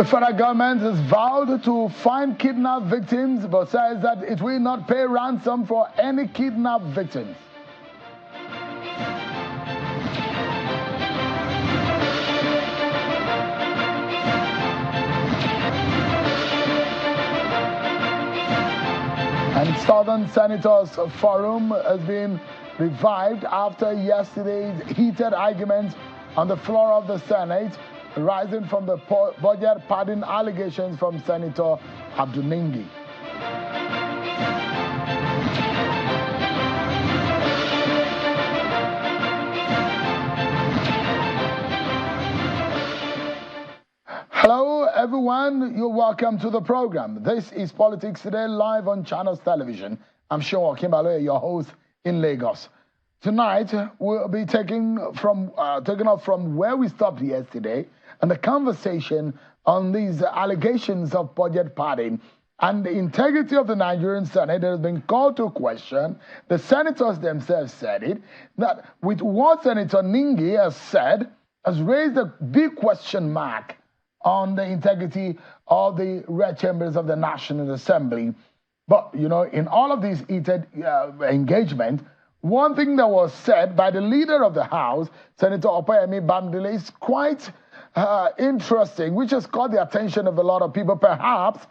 The federal government has vowed to find kidnapped victims, but says that it will not pay ransom for any kidnapped victims. And Southern Senators Forum has been revived after yesterday's heated arguments on the floor of the Senate, rising from the budget padding allegations from Senator Akeredolu. Hello everyone, you're welcome to the program. This is Politics Today, live on Channels Television. I'm Sean Kimbalo, your host in Lagos. Tonight, we'll be taking off from where we stopped yesterday and the conversation on these allegations of budget padding and the integrity of the Nigerian Senate that has been called to question. The senators themselves said it, that with what Senator Ningi has said, has raised a big question mark on the integrity of the red chambers of the National Assembly. But, you know, in all of these heated engagement, one thing that was said by the leader of the House, Senator Opeyemi Bamidele, is quite interesting, which has caught the attention of a lot of people, perhaps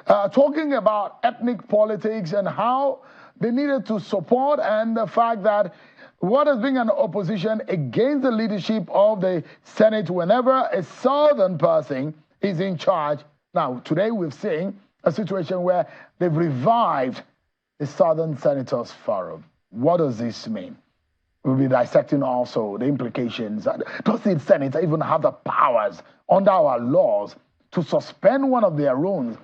talking about ethnic politics and how they needed to support, and the fact that what has been an opposition against the leadership of the Senate whenever a southern person is in charge. Now, today we've seen a situation where they've revived the Southern Senators Forum. What does this mean? We'll be dissecting also the implications. Does the Senate even have the powers under our laws to suspend one of their own?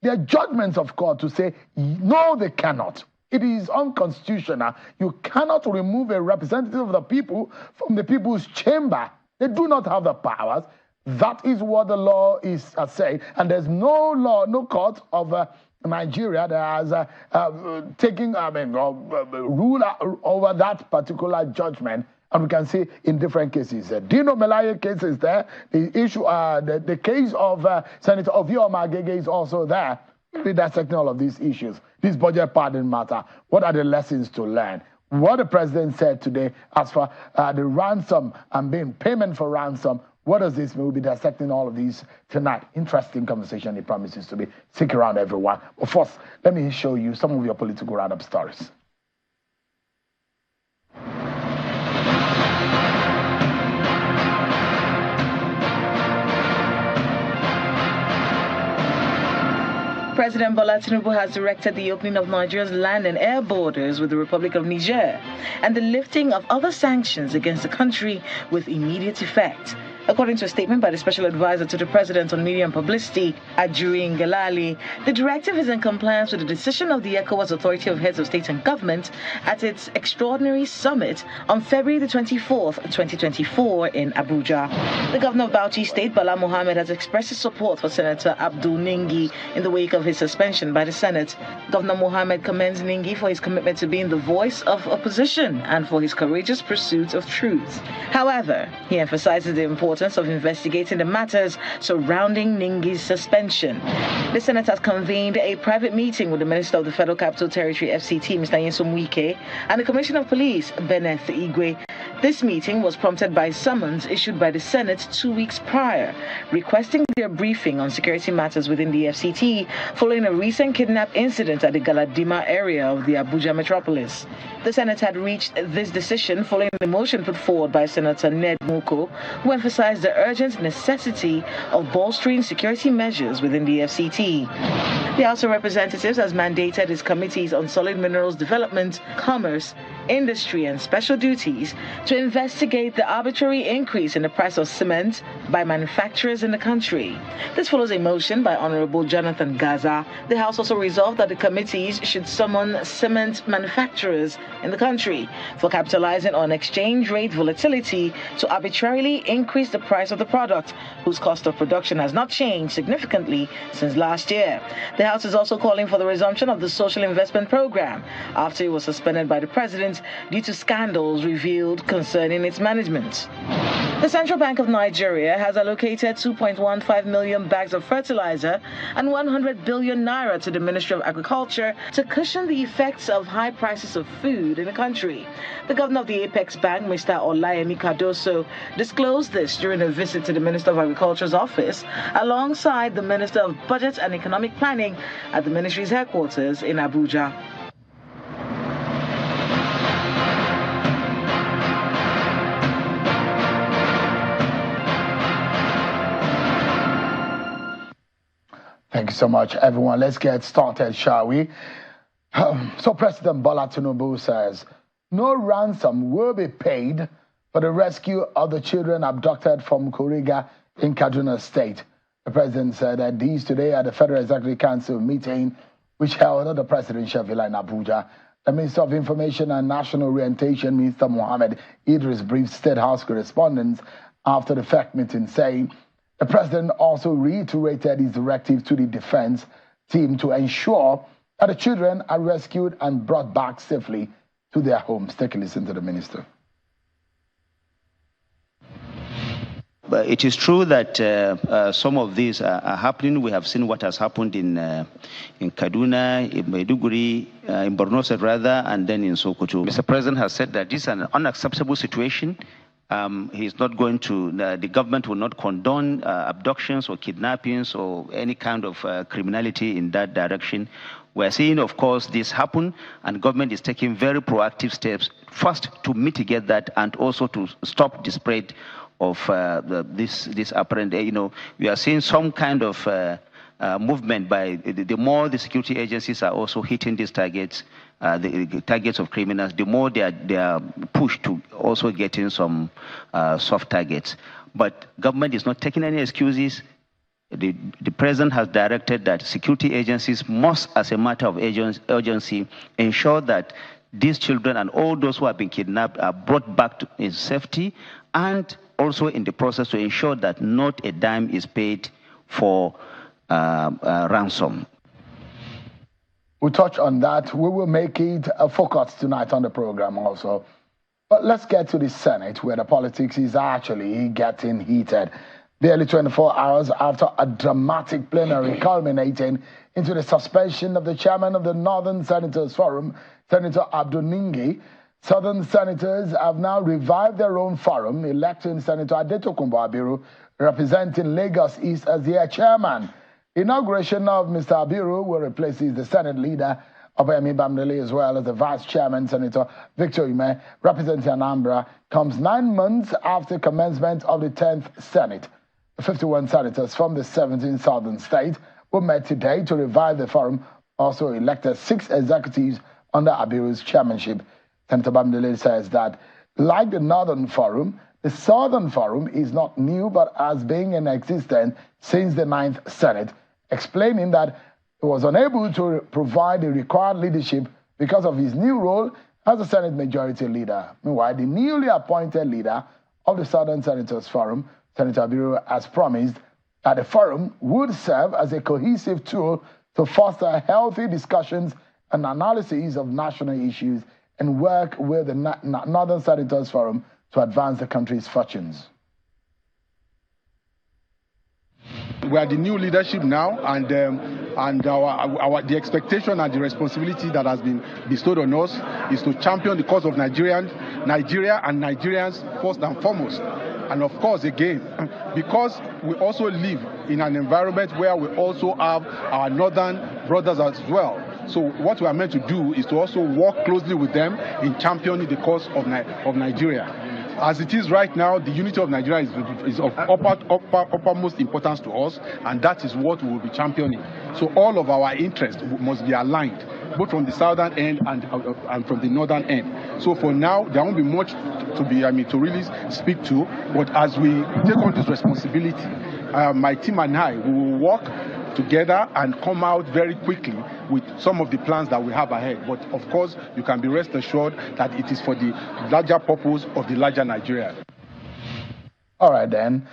There are judgments of court to say, no, they cannot. It is unconstitutional. You cannot remove a representative of the people from the people's chamber. They do not have the powers. That is what the law is saying. And there's no law, no court of Nigeria that has taken, rule over that particular judgment. And we can see in different cases. Dino Melaye case is there. The issue, the case of Senator Ovioma Agege is also there. We're dissecting all of these issues. This budget padding matter. What are the lessons to learn? What the president said today as for the ransom and being payment for ransom. What does this mean? We'll be dissecting all of these tonight. Interesting conversation. It promises to be. Stick around, everyone. But first, let me show you some of your political roundup stories. President Bola Tinubu has directed the opening of Nigeria's land and air borders with the Republic of Niger and the lifting of other sanctions against the country with immediate effect. According to a statement by the Special Advisor to the President on Media and Publicity, Ajuri Ngelale, the directive is in compliance with the decision of the ECOWAS Authority of Heads of State and Government at its extraordinary summit on February the 24th, 2024 in Abuja. The governor of Bauchi State, Bala Mohammed, has expressed his support for Senator Abdul Ningi in the wake of his suspension by the Senate. Governor Mohammed commends Ningi for his commitment to being the voice of opposition and for his courageous pursuit of truth. However, he emphasizes the importance of investigating the matters surrounding Ningi's suspension. The Senate has convened a private meeting with the Minister of the Federal Capital Territory, FCT, Mr. Nyesom Wike, and the Commissioner of Police, Benneth Igwe. This meeting was prompted by summons issued by the Senate 2 weeks prior, requesting their briefing on security matters within the FCT following a recent kidnap incident at the Galadima area of the Abuja metropolis. The Senate had reached this decision following the motion put forward by Senator Ned Nwoko, who emphasized the urgent necessity of bolstering security measures within the FCT. The House of Representatives has mandated its committees on solid minerals development, commerce, industry and special duties to investigate the arbitrary increase in the price of cement by manufacturers in the country. This follows a motion by Honorable Jonathan Gaza. The House also resolved that the committees should summon cement manufacturers in the country for capitalizing on exchange rate volatility to arbitrarily increase the price of the product, whose cost of production has not changed significantly since last year. The House is also calling for the resumption of the social investment program after it was suspended by the President government due to scandals revealed concerning its management. The Central Bank of Nigeria has allocated 2.15 million bags of fertilizer and 100 billion naira to the Ministry of Agriculture to cushion the effects of high prices of food in the country. The governor of the Apex Bank, Mr. Olayemi Cardoso, disclosed this during a visit to the Minister of Agriculture's office alongside the Minister of Budget and Economic Planning at the ministry's headquarters in Abuja. Thank you so much, everyone. Let's get started, shall we? So President Bola Tinubu says no ransom will be paid for the rescue of the children abducted from Kuriga in Kaduna State. The president said that these today at the Federal Executive Council meeting, which held at the presidential villa in Abuja. The Minister of Information and National Orientation, Mr. Mohammed Idris, briefed State House correspondents after the FEC meeting, saying the president also reiterated his directive to the defense team to ensure that the children are rescued and brought back safely to their homes. Take a listen to the minister. But it is true that some of these are happening. We have seen what has happened in Kaduna, in Maiduguri, in Borno State rather, and then in Sokoto. Mr. President has said that this is an unacceptable situation. He's not going to, the government will not condone abductions or kidnappings or any kind of criminality in that direction. We're seeing, of course, this happen, and government is taking very proactive steps, first to mitigate that and also to stop the spread of this apparent, we are seeing some kind of movement by, the more the security agencies are also hitting these targets, the targets of criminals, the more they are pushed to also getting some soft targets. But government is not taking any excuses. The president has directed that security agencies must, as a matter of urgency, ensure that these children and all those who have been kidnapped are brought back in safety, and also in the process to ensure that not a dime is paid for ransom. We'll touch on that. We will make it a focus tonight on the program also. But let's get to the Senate, where the politics is actually getting heated. Barely 24 hours after a dramatic plenary culminating into the suspension of the chairman of the Northern Senators Forum, Senator Abdul Ningi, Southern senators have now revived their own forum, electing Senator Adetokunbo Abiru, representing Lagos East, as their chairman. Inauguration of Mr. Abiru will replace the Senate leader, Obayemi Bamidele, as well as the vice chairman, Senator Victor Ume, representing Anambra, comes 9 months after commencement of the 10th Senate. The 51 senators from the 17 southern states who met today to revive the forum also elected 6 executives under Abiru's chairmanship. Senator Bamidele says that, like the Northern Forum, the Southern Forum is not new but has been in existence since the 9th Senate, explaining that he was unable to provide the required leadership because of his new role as a Senate Majority Leader. Meanwhile, the newly appointed leader of the Southern Senators Forum, Senator Abiru, has promised that the forum would serve as a cohesive tool to foster healthy discussions and analyses of national issues and work with the Northern Senators Forum to advance the country's fortunes. We are the new leadership now, and the expectation and the responsibility that has been bestowed on us is to champion the cause of Nigeria and Nigerians first and foremost. And of course, again, because we also live in an environment where we also have our northern brothers as well. So what we are meant to do is to also work closely with them in championing the cause of Nigeria. As it is right now, the unity of Nigeria is of uppermost importance to us, and that is what we will be championing. So all of our interests must be aligned, both from the southern end and from the northern end. So for now, there won't be much to really speak to, but as we take on this responsibility, my team and I, we will work together and come out very quickly with some of the plans that we have ahead. But of course, you can be rest assured that it is for the larger purpose of the larger Nigeria. All right then.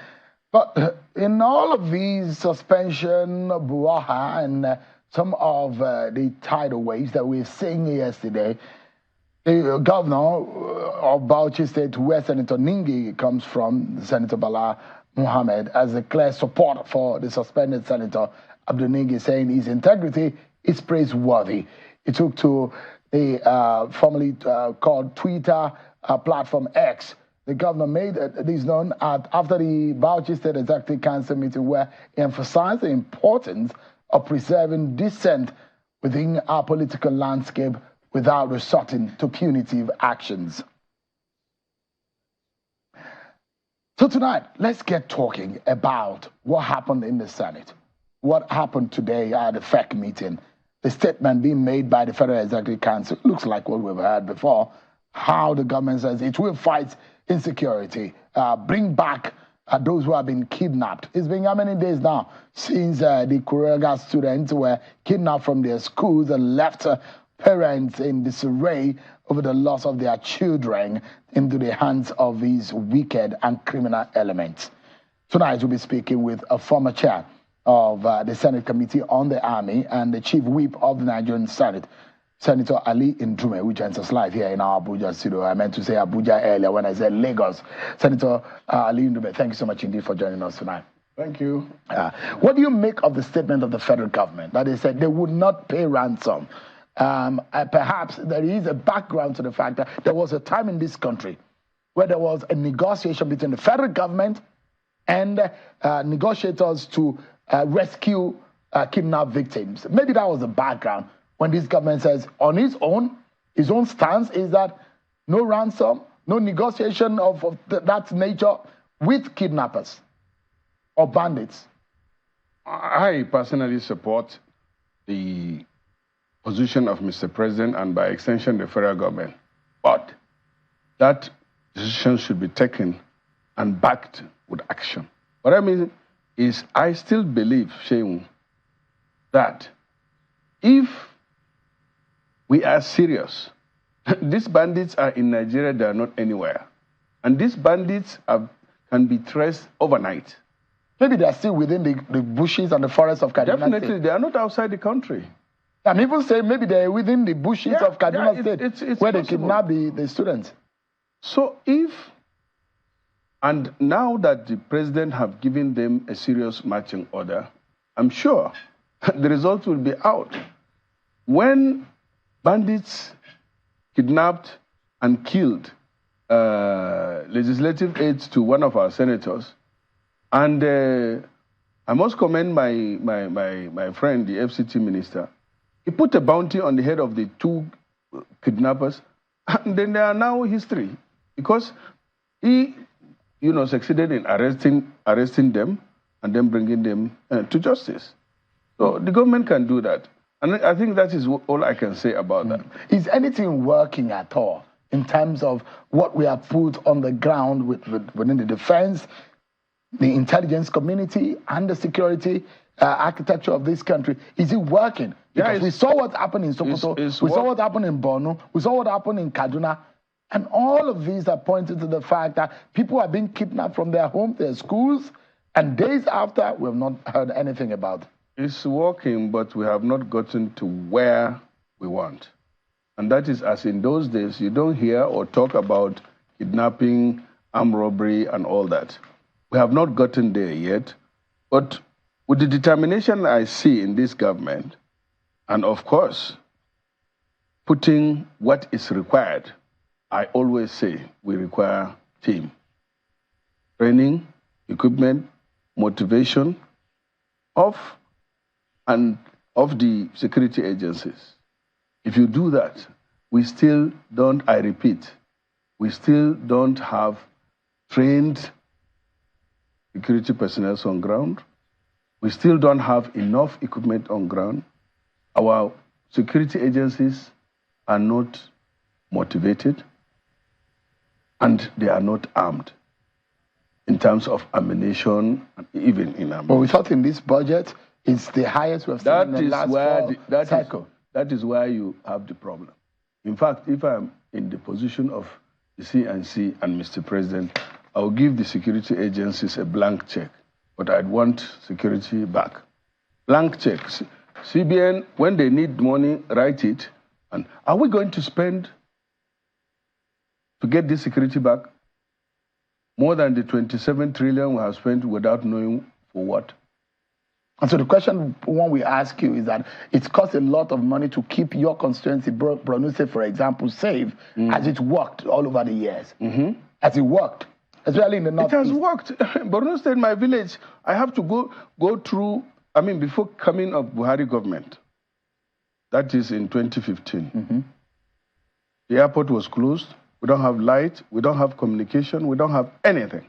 But in all of these suspension, buaha, and some of the tidal waves that we've seen yesterday, The governor of Bauchi State, where Senator Ningi comes from, Senator Bala Mohammed, has a clear support for the suspended Senator Abdul Ningi, saying his integrity is praiseworthy. He took to the formerly called Twitter platform X. The governor made this known after the Bauchi State Executive Council meeting, where he emphasized the importance of preserving dissent within our political landscape without resorting to punitive actions. So tonight, let's get talking about what happened in the Senate. What happened today at the FEC meeting. The statement being made by the Federal Executive Council looks like what we've heard before. How the government says it will fight insecurity, bring back those who have been kidnapped. It's been how many days now since the Kurega students were kidnapped from their schools and left parents in disarray over the loss of their children into the hands of these wicked and criminal elements. Tonight we'll be speaking with a former chair of the Senate Committee on the Army and the Chief Whip of the Nigerian Senate, Senator Ali Ndume, who joins us live here in our Abuja studio. I meant to say Abuja earlier when I said Lagos. Senator Ali Ndume, thank you so much indeed for joining us tonight. Thank you. What do you make of the statement of the federal government that they said they would not pay ransom? Perhaps there is a background to the fact that there was a time in this country where there was a negotiation between the federal government and negotiators to rescue kidnapped victims. Maybe that was the background when this government says on his own stance is that no ransom, no negotiation of that nature with kidnappers or bandits. I personally support the position of Mr. President and by extension the federal government. But that decision should be taken and backed with action. What I mean is I still believe, Sheung, that if we are serious, these bandits are in Nigeria, they are not anywhere. And these bandits can be traced overnight. Maybe they are still within the bushes and the forests of Kaduna Definitely, State. they are not outside the country. I'm even saying maybe they're within the bushes of Kaduna State it's where possible. They kidnap the students. So and now that the president have given them a serious marching order, I'm sure the results will be out. When bandits kidnapped and killed legislative aides to one of our senators, and I must commend my friend, the FCT minister. He put a bounty on the head of the two kidnappers, and then they are now history because he, succeeded in arresting them and then bringing them to justice. So the government can do that, and I think that is all I can say about that. Is anything working at all in terms of what we have put on the ground within the defense, the intelligence community, and the security architecture of this country? Is it working? Because we saw what happened in Sokoto, we saw what happened in Borno, we saw what happened in Kaduna, and all of these are pointing to the fact that people are being kidnapped from their homes, their schools, and days after, we have not heard anything about it. It's working, but we have not gotten to where we want. And that is, as in those days, you don't hear or talk about kidnapping, armed robbery, and all that. We have not gotten there yet, but with the determination I see in this government, and of course, putting what is required, I always say we require team. Training, equipment, motivation of the security agencies. If you do that, we still don't, I repeat, we still don't have trained security personnel on ground. We still don't have enough equipment on ground. Our security agencies are not motivated and they are not armed in terms of ammunition, and even in ammunition. But we thought in this budget, it's the highest we've seen in the last cycle. That is why you have the problem. In fact, if I'm in the position of the CNC and Mr. President, I will give the security agencies a blank check, but I'd want security back. Blank checks. CBN, when they need money, write it. And are we going to spend to get this security back? More than the 27 trillion we have spent without knowing for what. And so the question one we ask you is that it's cost a lot of money to keep your constituency, Borno State, for example, safe. Has it worked all over the years? Has it worked? Especially in the north. It has worked. Borno State, my village, I have to go through, I mean, before coming of Buhari government, that is in 2015. The airport was closed. We don't have light. We don't have communication. We don't have anything.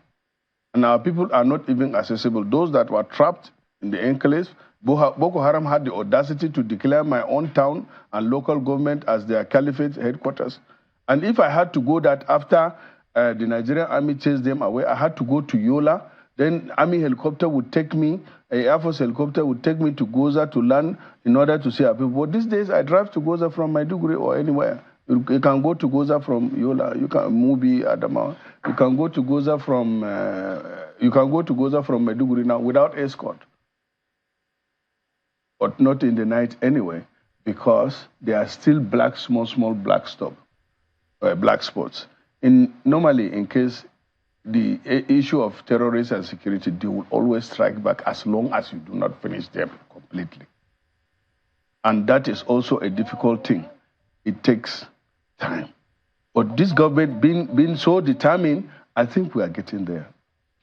And our people are not even accessible. Those that were trapped in the enclaves, Boko Haram had the audacity to declare my own town and local government as their caliphate headquarters. And if I had to go that after the Nigerian army chased them away, I had to go to Yola. Then army helicopter would take me, an Air Force helicopter would take me to Goza to land in order to see our people. But these days, I drive to Goza from Maiduguri or anywhere. You can go to Goza from Yola. You can Mubi, Adama. You can go to Goza from Maiduguri now without escort. But not in the night anyway, because there are still small black spots. Normally, in case the issue of terrorism and security, they will always strike back as long as you do not finish them completely. And that is also a difficult thing. It takes time. But this government being so determined, I think we are getting there.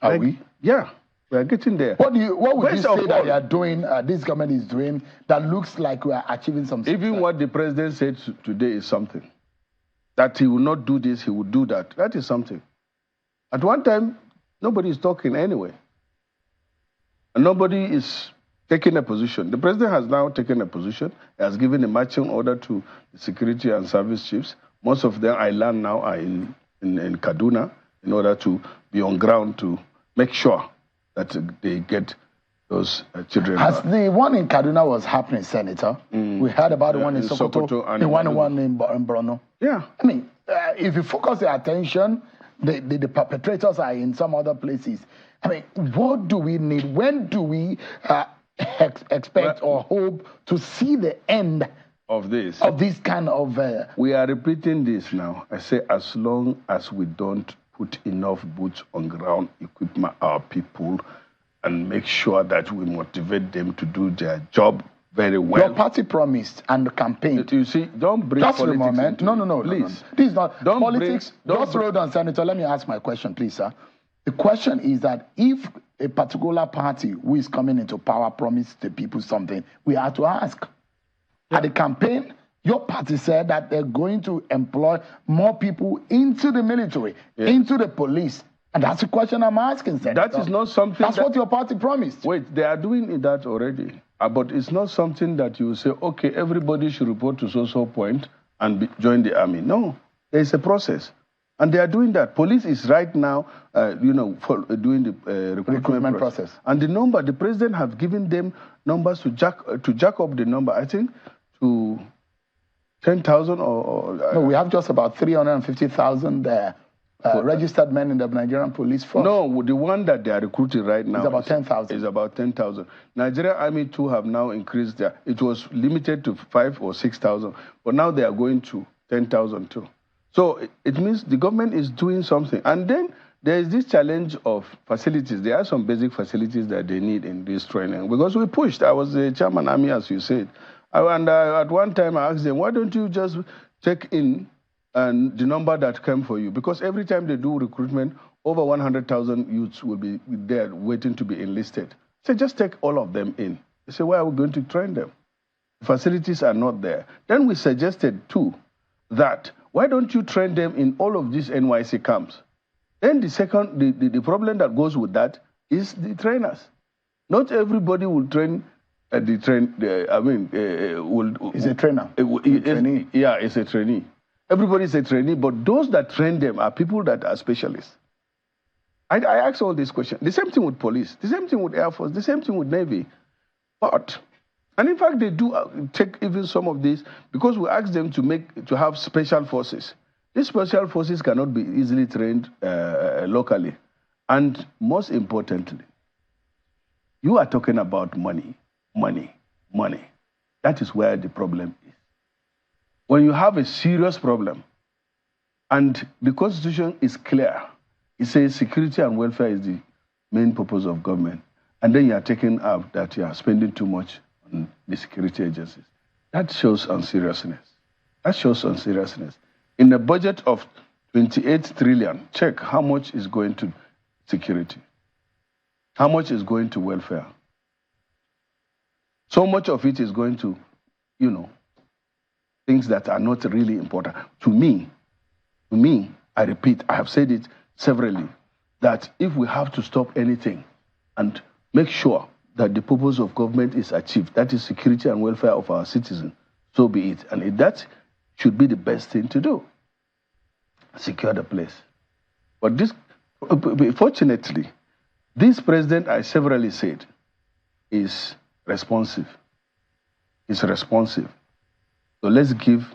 Are we? Yeah, we are getting there. What would you say that you are doing, this government is doing, that looks like we are achieving something? Even what the president said today is something. That he will not do this, he will do that. That is something. At one time, nobody is talking anyway. And nobody is taking a position. The president has now taken a position. He has given a marching order to the security and service chiefs. Most of them, I learn now, are in Kaduna in order to be on ground to make sure that they get those children. As the one in Kaduna was happening, Senator, we heard about the one in Sokoto and the one in Borno. Yeah. I mean, if you focus your attention, the perpetrators are in some other places. I mean, what do we need? When do we expect or hope to see the end of this kind of... We are repeating this now. I say as long as we don't put enough boots on ground, equip our people, and make sure that we motivate them to do their job very well. Your party promised and campaigned. You see, don't bring just politics. Just a moment. No, please. No. This is not don't politics. Just hold on, Senator. Let me ask my question, please, sir. The question is that if a particular party who is coming into power promised the people something, we have to ask. At the campaign, your party said that they're going to employ more people into the military, into the police. And that's the question I'm asking, Senator. That is not something... That's what your party promised. Wait, they are doing that already. But it's not something that you say, okay, everybody should report to so-so point and join the army. No, there's a process. And they are doing that. Police is right now, doing the recruitment process. And the president has given them numbers to jack up the number, I think, to 10,000 or... No, we have just about 350,000 registered men in the Nigerian police force. No, the one that they are recruiting right now... It's about 10,000. Is about 10,000. Nigerian Army too have now increased their... It was limited to 5,000 or 6,000, but now they are going to 10,000 too. So it means the government is doing something. And then there is this challenge of facilities. There are some basic facilities that they need in this training. Because we pushed. I was the chairman army, as you said. And at one time I asked them, why don't you just take in the number that came for you? Because every time they do recruitment, over 100,000 youths will be there waiting to be enlisted. So just take all of them in. They say, where are we going to train them? The facilities are not there. Then we suggested too that why don't you train them in all of these NYC camps? Then the problem that goes with that is the trainers. Not everybody will train Is a trainer. Yeah, it's a trainee. Everybody is a trainee, but those that train them are people that are specialists. I ask all these questions. The same thing with police, the same thing with Air Force, the same thing with Navy. And in fact, they do take even some of these because we ask them to have special forces. These special forces cannot be easily trained locally. And most importantly, you are talking about money. That is where the problem is. When you have a serious problem, And the Constitution is clear. It says security and welfare is the main purpose of government. And then you are taking up that you are spending too much on the security agencies. That shows unseriousness. That shows unseriousness. In a budget of 28 trillion, check how much is going to security. How much is going to welfare? So much of it is going to, you know, things that are not really important. To me, I repeat, I have said it severally, that if we have to stop anything and make sure that the purpose of government is achieved, that is security and welfare of our citizens, so be it. And that should be the best thing to do. Secure the place. But this, fortunately, this president, I severally said, is responsive. Is responsive. So let's give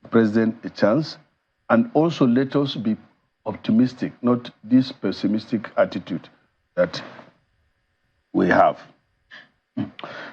the president a chance, and also let us be optimistic, not this pessimistic attitude that we have.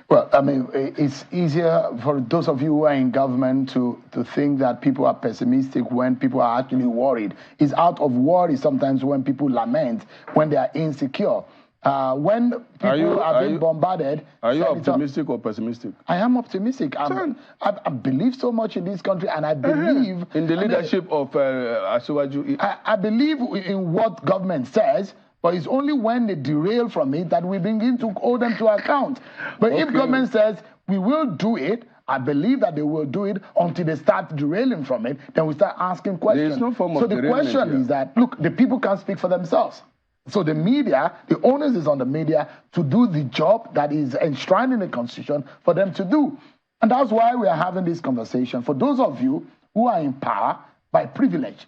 Well, I mean, it's easier for those of you who are in government to think that people are pessimistic when people are actually worried. It's out of worry sometimes when people lament, when they are insecure. When people are being bombarded... Are you optimistic or pessimistic? I am optimistic. I believe so much in this country, and I believe... In the leadership of Asiwaju. I believe in what government says, but it's only when they derail from it that we begin to hold them to account. But if government says, we will do it, I believe that they will do it until they start derailing from it, then we start asking questions. There's no form of the question is that, look, the people can't speak for themselves. So the media, the onus is on the media to do the job that is enshrined in the Constitution for them to do. And that's why we are having this conversation. For those of you who are in power by privilege.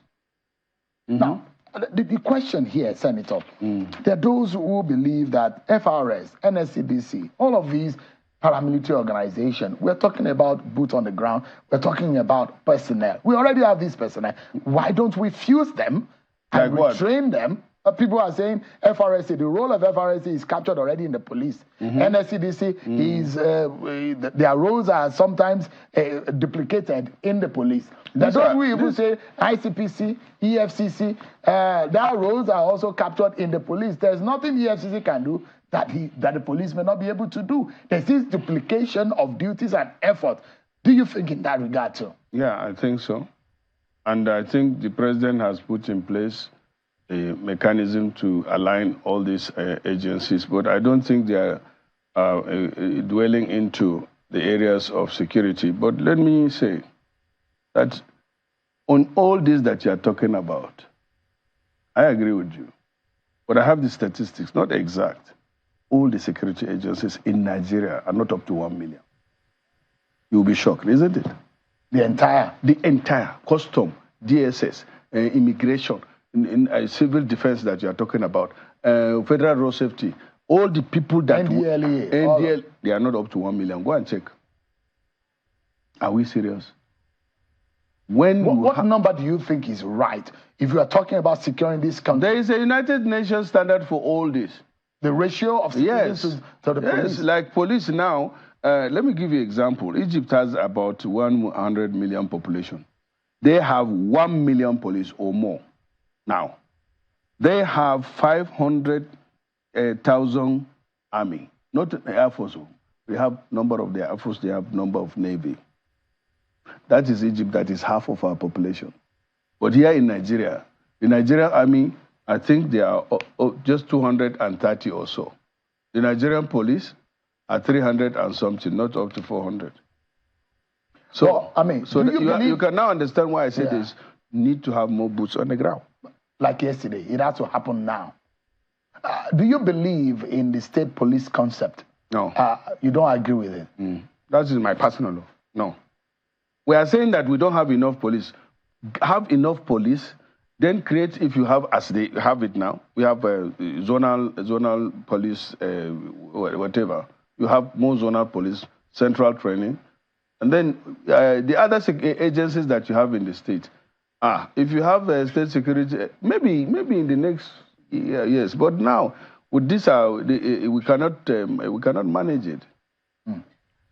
Now, the question here, Senator, there are those who believe that FRS, NSCDC, all of these paramilitary organizations, we're talking about boots on the ground, we're talking about personnel. We already have these personnel. Why don't we fuse them and retrain them? People are saying FRSC, the role of FRSC is captured already in the police. NSCDC, is, their roles are sometimes duplicated in the police. That's why we even say ICPC, EFCC, their roles are also captured in the police. There's nothing EFCC can do that the police may not be able to do. There's this duplication of duties and effort. Do you think in that regard too? Yeah, I think so. And I think the president has put in place a mechanism to align all these agencies, but I don't think they are dwelling into the areas of security. But let me say that on all this that you are talking about, I agree with you. But I have the statistics, not exact. All the security agencies in Nigeria are not up to 1 million. You'll be shocked, isn't it? The entire? The entire. Custom, DSS, immigration, in civil defense that you are talking about, federal road safety, all the people that... NDLEA. They are not up to 1 million. Go and check. Are we serious? What number do you think is right if you are talking about securing this country? There is a United Nations standard for all this. The ratio of citizens to the police? Yes, like police now, let me give you an example. Egypt has about 100 million population. They have 1 million police or more. Now, they have 500,000 army, not the Air Force. They have number of their Air Force, they have number of Navy. That is Egypt, that is half of our population. But here in Nigeria, the Nigerian army, I think they are just 230 or so. The Nigerian police are 300 and something, not up to 400. So, well, I mean, so you can now understand why I say this need to have more boots on the ground. Like yesterday, it has to happen now. Do you believe in the state police concept? No. You don't agree with it? That is my personal law. No. We are saying that we don't have enough police. Have enough police, then create, if you have, as they have it now, we have zonal police, whatever. You have more zonal police, central training. And then the other agencies that you have in the state, if you have state security, maybe in the next years, but now with this, we cannot manage it.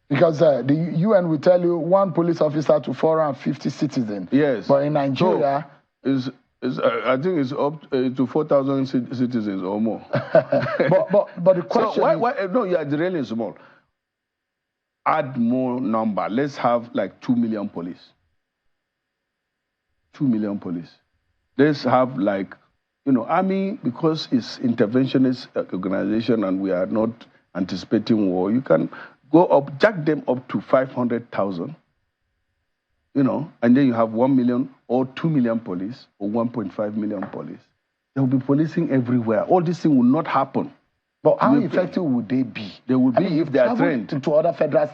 Because the UN will tell you 1 police officer to 450 citizens. Yes. But in Nigeria, I think it's up to 4,000 citizens or more. but the question so why, no, you are derailing small. Add more number. Let's have like 2 million police. 2 million police. Let's have like, army, because it's interventionist organization and we are not anticipating war, you can go up, jack them up to 500,000, and then you have 1 million or 2 million police or 1.5 million police. They will be policing everywhere. All these things will not happen. But how effective would they be? They would be if they are trained. To other federal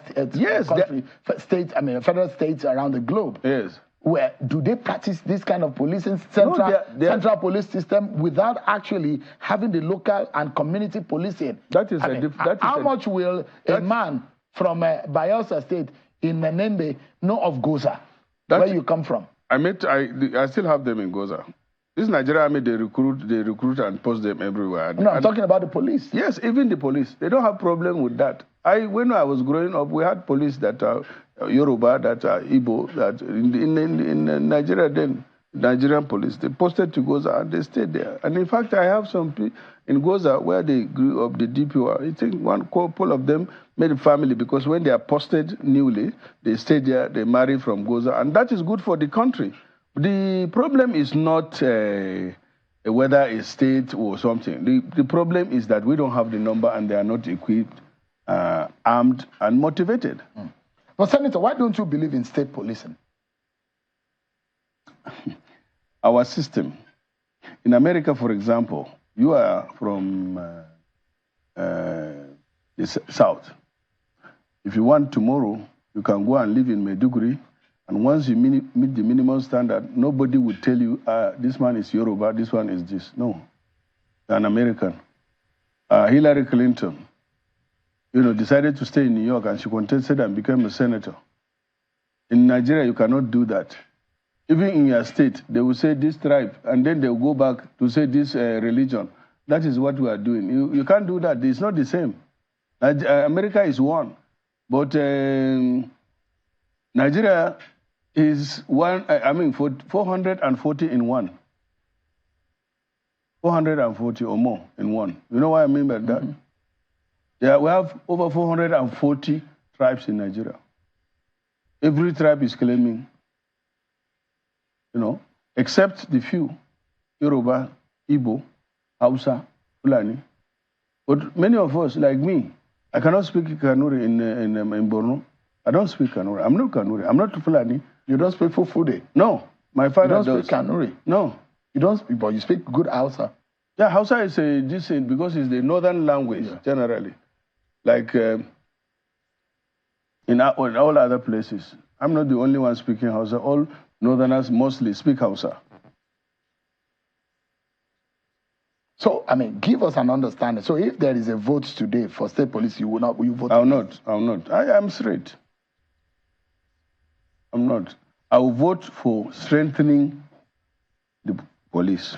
federal states around the globe. Yes. Where do they practice this kind of policing central police system without actually having the local and community policing? How much will a man from Bayelsa State in Ndume know of Goza, where you come from? I still have them in Goza. This Nigerian army, they recruit and post them everywhere. No, I'm talking about the police. Yes, even the police. They don't have problem with that. When I was growing up, we had police that are Yoruba, that are Igbo, that in Nigeria then, Nigerian police, they posted to Goza and they stayed there. And in fact, I have some people in Goza where they grew up, the DPO. I think one couple of them made a family because when they are posted newly, they stay there, they marry from Goza, and that is good for the country. The problem is not whether it's state or something. The problem is that we don't have the number and they are not equipped, armed, and motivated. But Senator, why don't you believe in state policing? Our system. In America, for example, you are from the south. If you want tomorrow, you can go and live in Maiduguri. And once you meet the minimum standard, nobody will tell you, this man is Yoruba, this one is this. No, you're an American. Hillary Clinton, decided to stay in New York and she contested and became a senator. In Nigeria, you cannot do that. Even in your state, they will say this tribe, and then they will go back to say this religion. That is what we are doing. You can't do that. It's not the same. America is one. But Nigeria is 440 in one. 440 or more in one. You know what I mean by that? Mm-hmm. Yeah, we have over 440 tribes in Nigeria. Every tribe is claiming, except the few, Yoruba, Igbo, Hausa, Fulani. But many of us, like me, I cannot speak Kanuri in Borno. I don't speak Kanuri. I'm not Kanuri. I'm not Fulani. You don't speak Fufude? No. My father does. You don't speak Kanuri? No. You don't speak, but you speak good Hausa. Yeah, Hausa is decent because it's the northern language, generally. Like in all other places. I'm not the only one speaking Hausa. All northerners mostly speak Hausa. So, give us an understanding. So if there is a vote today for state police, will you vote? I'll not. I am straight. I'm not. I will vote for strengthening the police,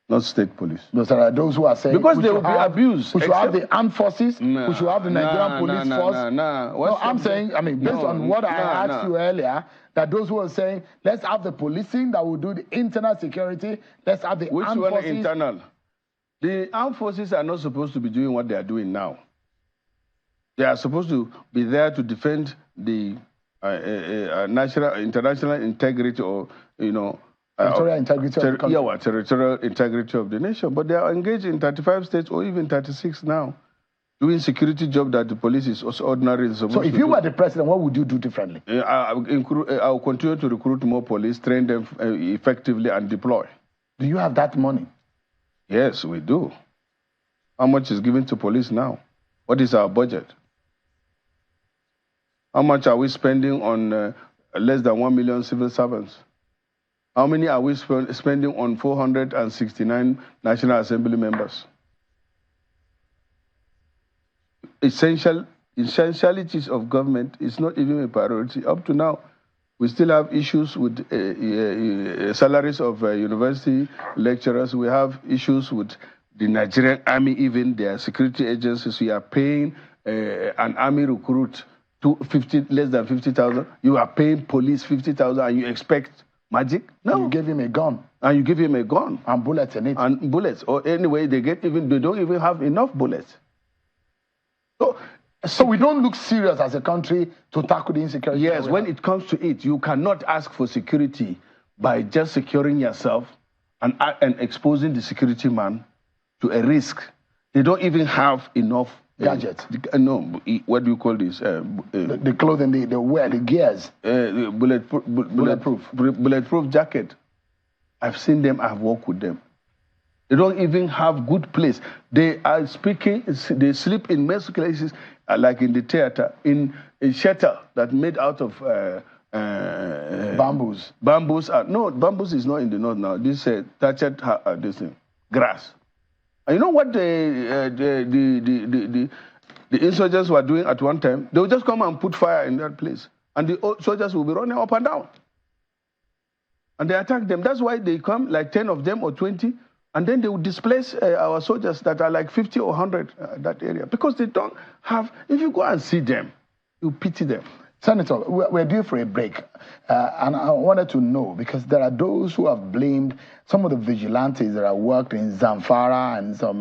not state police. Those are those who are saying because they will be abused. We should have the armed forces. We should have the Nigerian police force. No, I'm saying, based on what I asked you earlier, that those who are saying, let's have the policing that will do the internal security. Let's have the armed forces. Which one internal? The armed forces are not supposed to be doing what they are doing now. They are supposed to be there to defend the international integrity or, territorial integrity of the country. Territorial integrity of the nation. But they are engaged in 35 states or even 36 now, doing security job that the police is also ordinary. So if you were the president, what would you do differently? I will continue to recruit more police, train them effectively, and deploy. Do you have that money? Yes, we do. How much is given to police now? What is our budget? How much are we spending on less than 1 million civil servants? How many are we spending on 469 National Assembly members? Essentialities of government is not even a priority. Up to now, we still have issues with salaries of university lecturers. We have issues with the Nigerian army, even their security agencies. We are paying an army recruit less than 50,000. You are paying police 50,000, and you expect Magic? No. You gave him a gun. And you give him a gun. And bullets in it. And bullets. Or anyway, they don't even have enough bullets. So we don't look serious as a country to tackle the insecurity. Yes, when it comes to it, you cannot ask for security by just securing yourself and exposing the security man to a risk. They don't even have enough gadgets. No, what do you call this? The clothing, they wear, the gears. Bulletproof jacket. I've seen them, I've worked with them. They don't even have good place. They are speaking, they sleep in most places, like in the theater, in a shelter that made out of bamboos. Bamboos are, no, bamboos is not in the north now. This thatched this thing, grass. And you know what the insurgents were doing at one time? They would just come and put fire in that place, and the soldiers will be running up and down, and they attack them. That's why they come, like 10 of them or 20. And then they will displace our soldiers that are like 50 or 100 that area, because they don't have, if you go and see them, you pity them. Senator, we're due for a break. And I wanted to know, because there are those who have blamed some of the vigilantes that have worked in Zamfara and some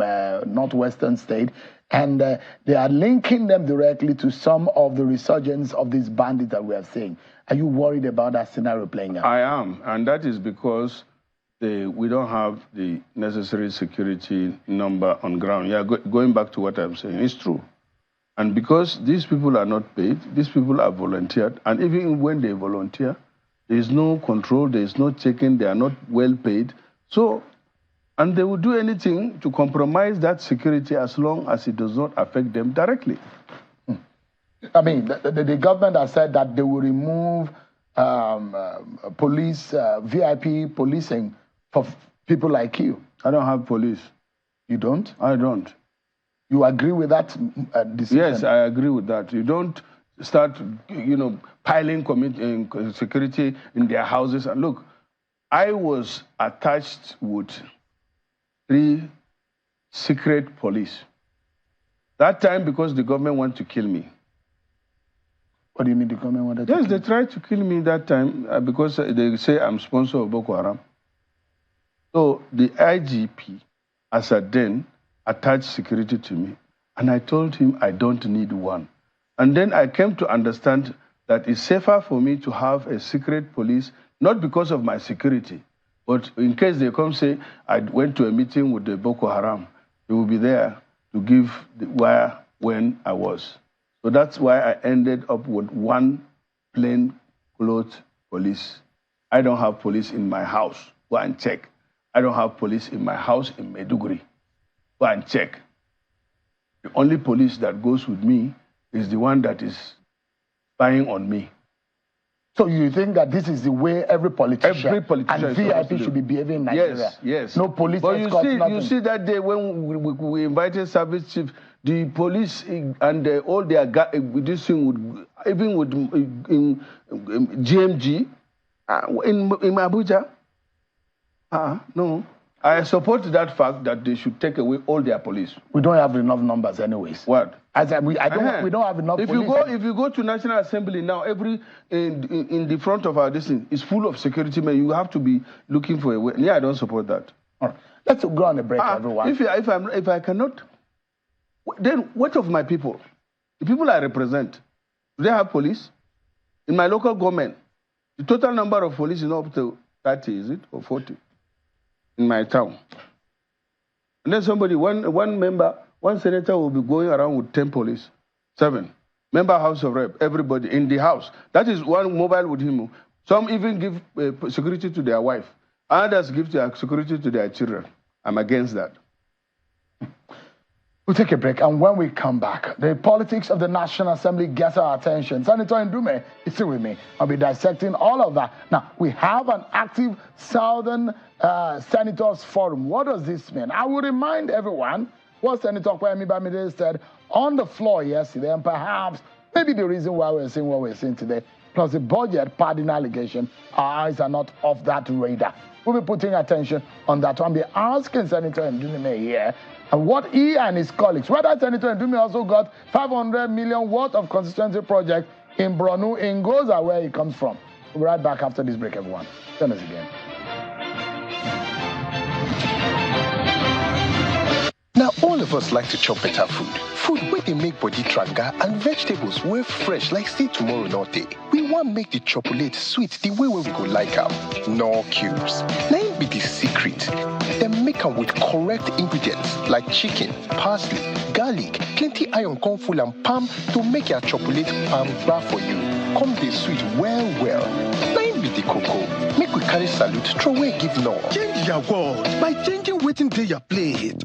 northwestern state, and they are linking them directly to some of the resurgence of these bandits that we are seeing. Are you worried about that scenario playing out? I am, and that is because we don't have the necessary security number on ground. Yeah, going back to what I'm saying, it's true. And because these people are not paid, these people are volunteered, and even when they volunteer, there is no control, there is no checking, they are not well paid. So, and they will do anything to compromise that security as long as it does not affect them directly. I mean, the government has said that they will remove police, VIP policing for people like you. I don't have police. You don't? I don't. You agree with that decision? Yes, I agree with that. You don't start, piling security in their houses. And look, I was attached with 3 secret police. That time, because the government wanted to kill me. What do you mean the government wanted to kill you? Yes, they tried to kill me that time because they say I'm sponsor of Boko Haram. So the IGP, as at then, attached security to me. And I told him I don't need one. And then I came to understand that it's safer for me to have a secret police, not because of my security, but in case they come say, I went to a meeting with the Boko Haram, they will be there to give where, when I was. So that's why I ended up with 1 plain clothes police. I don't have police in my house. Go and check. I don't have police in my house in Maiduguri. Go and check. The only police that goes with me is the one that is spying on me. So you think that this is the way every politician and VIP should be behaving in Nigeria? Yes, yes. No police but escort, nothing. You see that day when we invited service chief, the police and all their this thing would, even with in GMG in Abuja. No. I support that fact that they should take away all their police. We don't have enough numbers anyways. What? We don't have enough police. If you go to National Assembly now, in the front of our district is full of security men. You have to be looking for a way. Yeah, I don't support that. All right. Let's go on a break, everyone. If I cannot, then what of my people? The people I represent, do they have police? In my local government, the total number of police is not up to 30, is it, or 40? In my town. And then somebody, one senator will be going around with 10 police, 7. Member House of Rep, everybody in the house. That is one mobile with him. Some even give security to their wife. Others give their security to their children. I'm against that. We'll take a break, and when we come back, the politics of the National Assembly gets our attention. Senator Ndume is still with me. I'll be dissecting all of that. Now, we have an active Southern Senators Forum. What does this mean? I will remind everyone what Senator Kwame Bamidele said on the floor yesterday, and perhaps maybe the reason why we're seeing what we're seeing today, plus the budget padding allegation, our eyes are not off that radar. We'll be putting attention on that one. We'll be asking Senator Ndume here and what he and his colleagues, whether Senator Ndume also got 500 million worth of constituency project in Borno, in Goza, where he comes from. We'll be right back after this break, everyone. Join us again. Now, all of us like to chop better food. Food where they make body tranga and vegetables wey fresh like say tomorrow not day. We want make the chocolate sweet the way we go like am. No cubes. Now it be the secret. Dem make am with correct ingredients like chicken, parsley, garlic, plenty iron corn full and palm to make your chocolate palm bar for you. Come the sweet well. Now it be the cocoa. Make we carry salute, throw away give no. Change your world by changing waiting to your plate.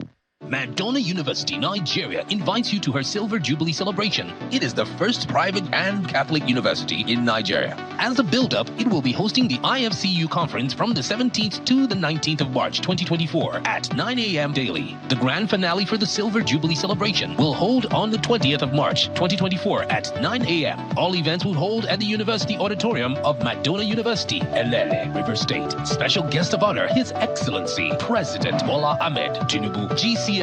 Madonna University, Nigeria invites you to her Silver Jubilee celebration. It is the first private and Catholic university in Nigeria. As a build-up, it will be hosting the IFCU conference from the 17th to the 19th of March 2024 at 9 a.m. daily. The grand finale for the Silver Jubilee celebration will hold on the 20th of March 2024 at 9 a.m. All events will hold at the University Auditorium of Madonna University, Elele, River State. Special guest of honor, His Excellency President Bola Ahmed Tinubu, GCFR,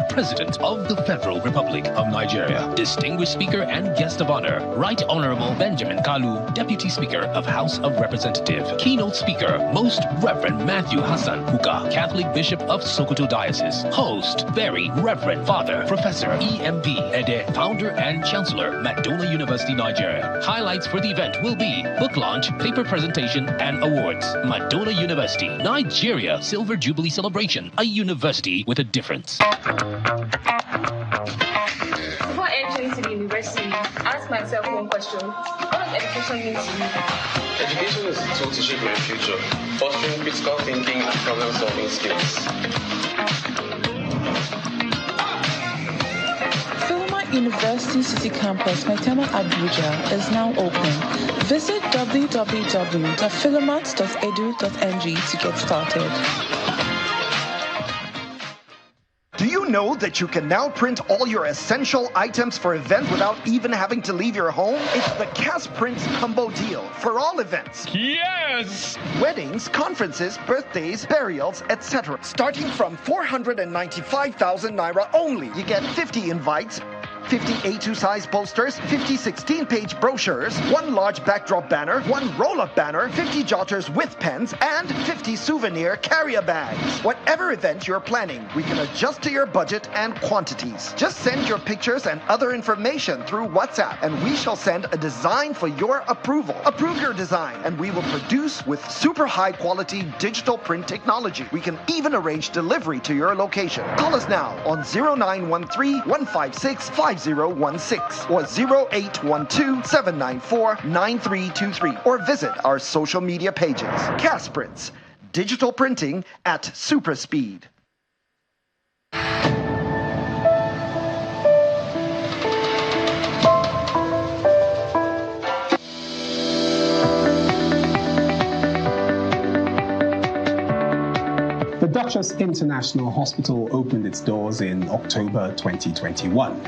President of the Federal Republic of Nigeria. Distinguished Speaker and Guest of Honor, Right Honorable Benjamin Kalu, Deputy Speaker of House of Representatives. Keynote Speaker, Most Reverend Matthew Hassan Huka, Catholic Bishop of Sokoto Diocese. Host, Very Reverend Father Professor EMP Ede, Founder and Chancellor, Madonna University, Nigeria. Highlights for the event will be book launch, paper presentation, and awards. Madonna University, Nigeria Silver Jubilee Celebration, a university with a difference. Before entering to the university, ask myself one question. What does education mean to me? Education is a tool to shape my future, fostering critical thinking and problem-solving skills. Philomar University City Campus, Maitama Abuja, is now open. Visit www.philomat.edu.ng to get started. Do you know that you can now print all your essential items for events without even having to leave your home? It's the Cash Prints Combo Deal for all events. Yes! Weddings, conferences, birthdays, burials, etc. Starting from 495,000 Naira only. You get 50 invites, 50 A2 size posters, 50 16-page brochures, 1 large backdrop banner, 1 roll-up banner, 50 jotters with pens, and 50 souvenir carrier bags. Whatever event you're planning, we can adjust to your budget and quantities. Just send your pictures and other information through WhatsApp, and we shall send a design for your approval. Approve your design, and we will produce with super high-quality digital print technology. We can even arrange delivery to your location. Call us now on 0913-156-5016 or 0812-794-9323 or visit our social media pages. Casprints, digital printing at super speed. The Duchess International Hospital opened its doors in October 2021.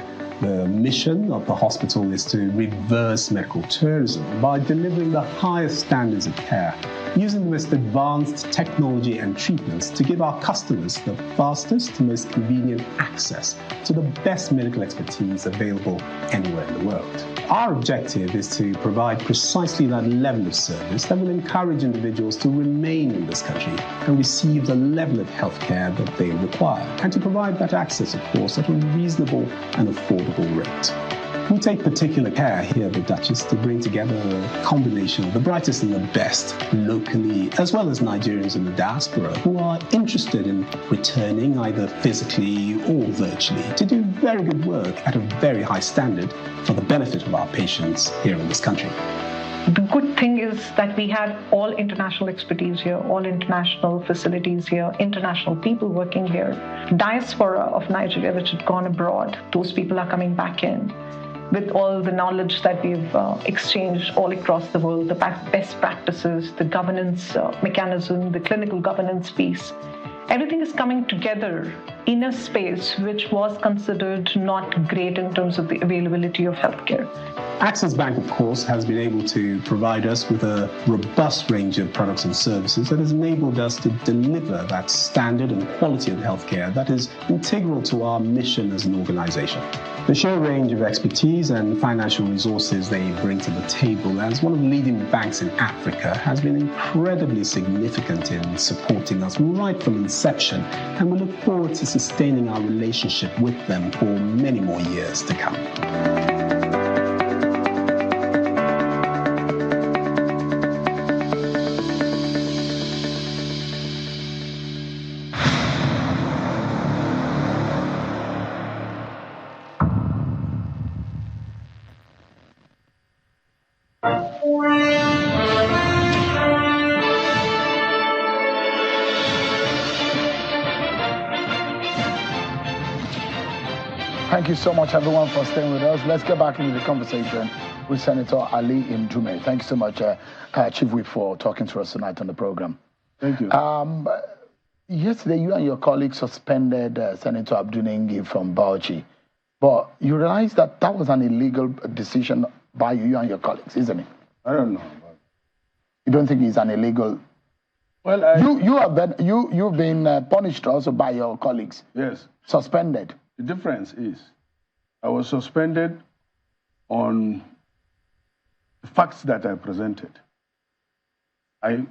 The mission of the hospital is to reverse medical tourism by delivering the highest standards of care, using the most advanced technology and treatments to give our customers the fastest, most convenient access to the best medical expertise available anywhere in the world. Our objective is to provide precisely that level of service that will encourage individuals to remain in this country and receive the level of healthcare that they require, and to provide that access, of course, at a reasonable and affordable rate. We take particular care here at the Duchess to bring together a combination of the brightest and the best locally, as well as Nigerians in the diaspora who are interested in returning either physically or virtually to do very good work at a very high standard for the benefit of our patients here in this country. The good thing is that we have all international expertise here, all international facilities here, international people working here. Diaspora of Nigeria, which had gone abroad, those people are coming back in with all the knowledge that we've exchanged all across the world, the best practices, the governance mechanism, the clinical governance piece. Everything is coming together in a space which was considered not great in terms of the availability of healthcare. Access Bank, of course, has been able to provide us with a robust range of products and services that has enabled us to deliver that standard and quality of healthcare that is integral to our mission as an organization. The sheer range of expertise and financial resources they bring to the table as one of the leading banks in Africa has been incredibly significant in supporting us right from inception, and we look forward to sustaining our relationship with them for many more years to come. Thank you so much, everyone, for staying with us. Let's get back into the conversation with Senator Ali Ndume. Thank you so much, Chief Whip, for talking to us tonight on the program. Thank you. Yesterday, you and your colleagues suspended Senator Abdul from Bauchi, but you realize that that was an illegal decision by you and your colleagues, isn't it? I don't know. You don't think it's an illegal? Well, you've been punished also by your colleagues. Yes. Suspended. The difference is I was suspended on the facts that I presented. I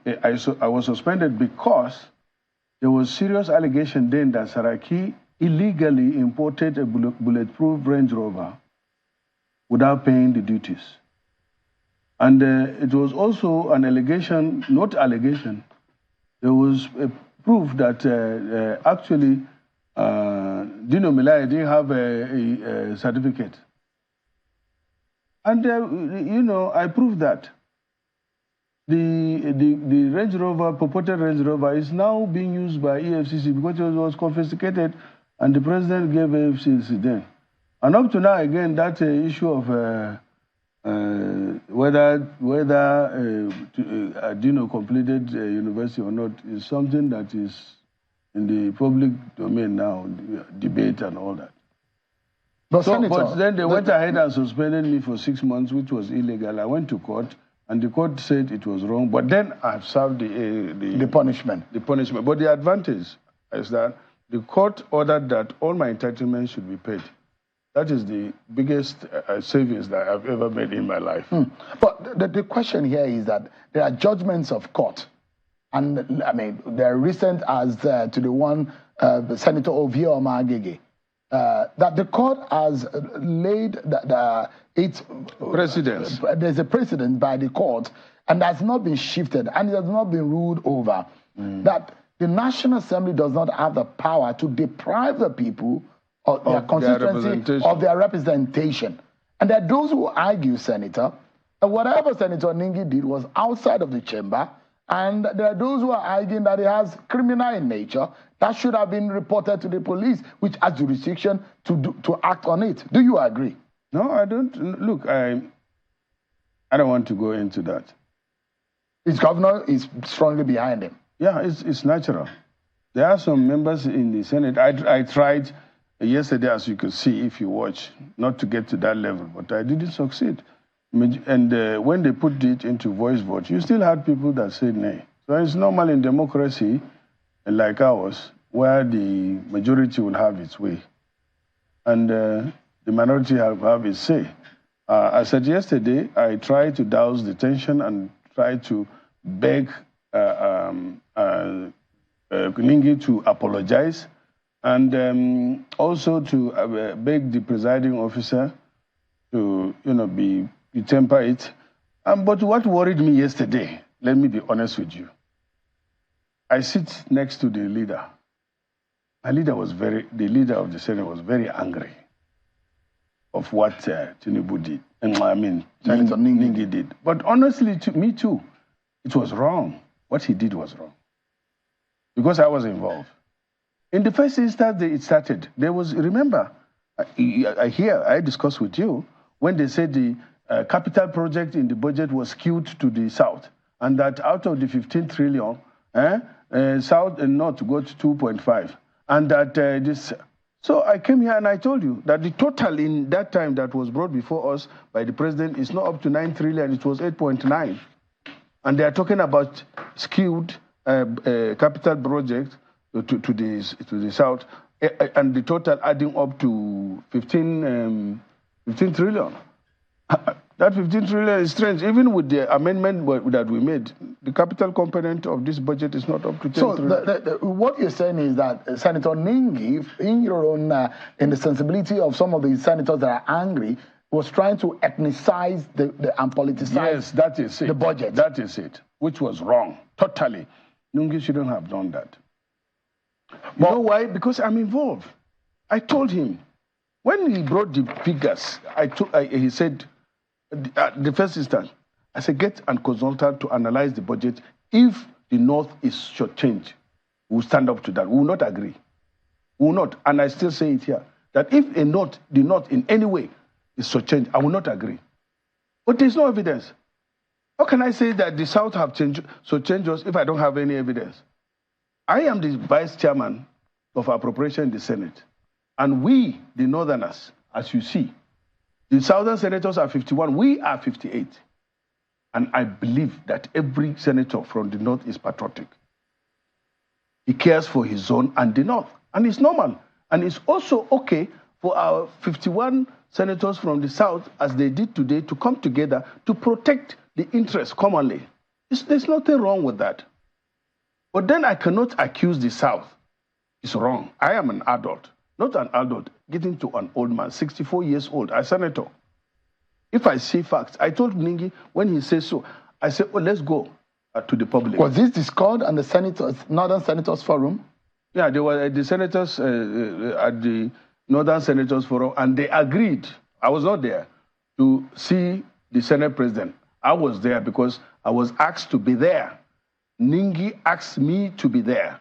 was suspended because there was serious allegation then that Saraki illegally imported a bulletproof Range Rover without paying the duties. And it was also an allegation, not allegation, there was a proof that actually Dino Milai didn't have a certificate. And, I proved that. The Range Rover, purported Range Rover, is now being used by EFCC because it was confiscated and the president gave EFCC then. And up to now, again, that issue of whether Dino completed university or not is something that is in the public domain now, debate and all that. But then they went ahead and suspended me for 6 months, which was illegal. I went to court, and the court said it was wrong. But then I've served the punishment. The punishment. But the advantage is that the court ordered that all my entitlements should be paid. That is the biggest savings that I've ever made in my life. But the question here is that there are judgments of court. And I mean, they're recent as to the one, Senator Ovio Omagege, that the court has laid its precedence. There's a precedent by the court, and that's not been shifted, and it has not been ruled over. That the National Assembly does not have the power to deprive the people of their constituency, of their representation. And there are those who argue, Senator, that whatever Senator Ningi did was outside of the chamber. And there are those who are arguing that it has criminal in nature that should have been reported to the police, which has jurisdiction to act on it. Do you agree? No, I don't. Look, I don't want to go into that. His governor is strongly behind him. Yeah, it's natural. There are some members in the Senate. I tried yesterday, as you could see, if you watch, not to get to that level, but I didn't succeed. And when they put it into voice vote, you still had people that said nay. So it's normal in democracy like ours, where the majority will have its way and the minority have its say. I said yesterday, I tried to douse the tension and try to beg Ningi to apologize and also to beg the presiding officer to, you temper it. But what worried me yesterday, let me be honest with you. I sit next to the leader. The leader of the Senate was very angry of what Tinubu did. And Senator Ningi did. But honestly, to me too, it was wrong. What he did was wrong. Because I was involved. In the first instance it started, there was, remember, I discussed with you, when they said the capital project in the budget was skewed to the south, and that out of the 15 trillion, south and north got 2.5. and that this. So I came here and I told you that the total in that time that was brought before us by the president is not up to 9 trillion, it was 8.9. And they are talking about skewed capital projects to the south, and the total adding up to 15 trillion. That 15 trillion is strange. Even with the amendment that we made, the capital component of this budget is not up to 10 trillion. So what you're saying is that Senator Ningi, in your own, in the sensibility of some of the senators that are angry, was trying to ethnicize and politicize that is it. The budget. That is it, which was wrong, totally. Ningi shouldn't have done that. You know why? Because I'm involved. I told him, when he brought the figures, he said, the first instance, I said, get a consultant to analyze the budget. If the North is shortchanged, we'll stand up to that. We will not agree. We will not. And I still say it here, that if the North in any way is shortchanged, I will not agree. But there's no evidence. How can I say that the South have shortchanged us if I don't have any evidence? I am the vice chairman of appropriation in the Senate. And we, the Northerners, as you see, the Southern senators are 51, we are 58. And I believe that every senator from the North is patriotic. He cares for his zone and the North. And it's normal. And it's also okay for our 51 senators from the South, as they did today, to come together to protect the interests commonly. There's nothing wrong with that. But then I cannot accuse the South. It's wrong. I am an adult. Not an adult, getting to an old man, 64 years old, a senator. If I see facts, I told Ningi when he says so, I said, oh, let's go to the public. Was this discussed on the senators, Northern Senators Forum? Yeah, they were the senators at the Northern Senators Forum, and they agreed, I was not there, to see the Senate President. I was there because I was asked to be there. Ningi asked me to be there.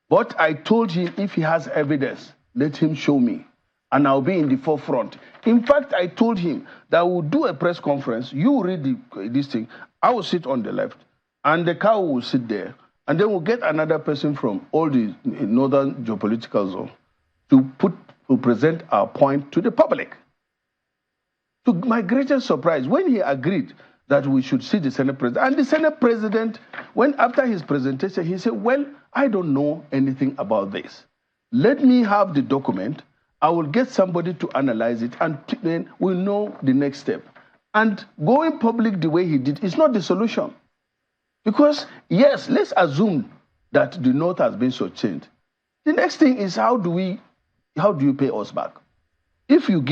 But I told him if he has evidence, let him show me, and I'll be in the forefront. In fact, I told him that we'll do a press conference. You read this thing. I will sit on the left, and the cow will sit there. And then we'll get another person from all the northern geopolitical zone to present our point to the public. To my greatest surprise, when he agreed that we should see the Senate President, and the Senate President, after his presentation, he said, well, I don't know anything about this. Let me have the document. I will get somebody to analyze it, and then we'll know the next step. And going public the way he did is not the solution. Because, yes, let's assume that the North has been shortchanged. The next thing is, how do you pay us back? If you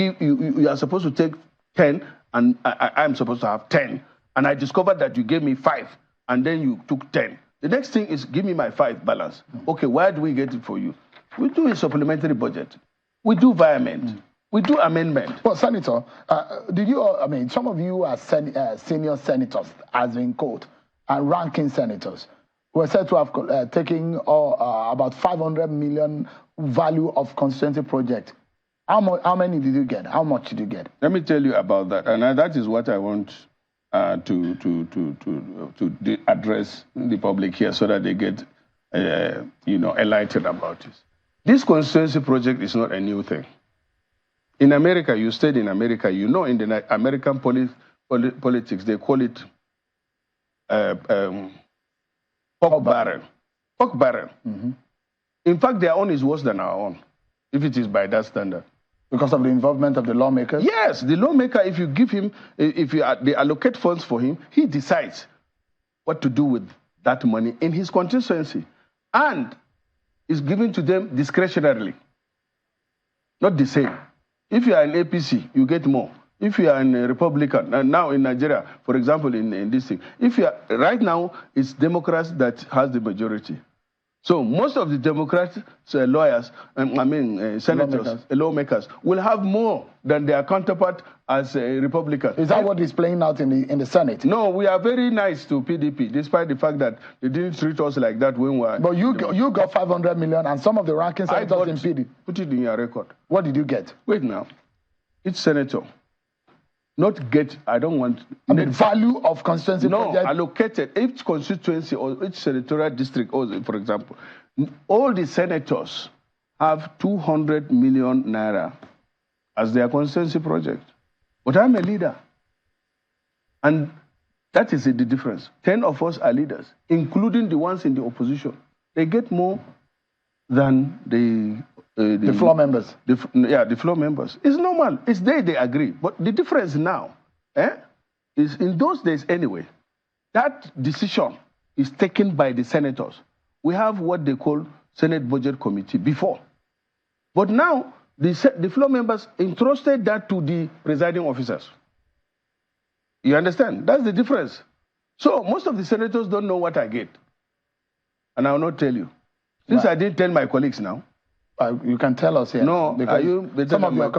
are supposed to take 10, and I'm supposed to have 10, and I discovered that you gave me 5, and then you took 10. The next thing is, give me my 5 balance. Okay, where do we get it for you? We do a supplementary budget. We do environment. We do amendment. Well, Senator, some of you are senior senators, as in quote, and ranking senators, who are said to have taken about 500 million value of constituency project. How many did you get? How much did you get? Let me tell you about that, and that is what I want to address the public here, so that they get enlightened about it. This constituency project is not a new thing. In America, you stayed in America, you know, in the American politics, they call it pork barrel. Pork barrel. Mm-hmm. In fact, their own is worse than our own, if it is by that standard. Because of the involvement of the lawmakers? Yes, the lawmaker, if you give him, they allocate funds for him, he decides what to do with that money in his constituency. And is given to them discretionarily. Not the same. If you are an APC, you get more. If you are a Republican, and now in Nigeria, for example, in this thing, right now, it's Democrats that has the majority. So most of the Democrats, lawyers, senators, lawmakers, will have more than their counterpart as a Republican. Is that what is playing out in the Senate? No, we are very nice to PDP, despite the fact that they didn't treat us like that when we were... But you got 500 million, and some of the ranking senators in PDP... Put it in your record. What did you get? Wait now. Each senator, not get, I don't want... value of constituency project? Allocated. Each constituency or each senatorial district, for example, all the senators have 200 million naira as their constituency project. But I'm a leader. And that is the difference. 10 of us are leaders, including the ones in the opposition. They get more than the floor members. The floor members. It's normal. It's they agree. But the difference now is in those days anyway, that decision is taken by the senators. We have what they call Senate Budget Committee before. But now, the floor members entrusted that to the presiding officers. You understand? That's the difference. So most of the senators don't know what I get. And I will not tell you. Since I didn't tell my colleagues now. You can tell us here. No, because some of your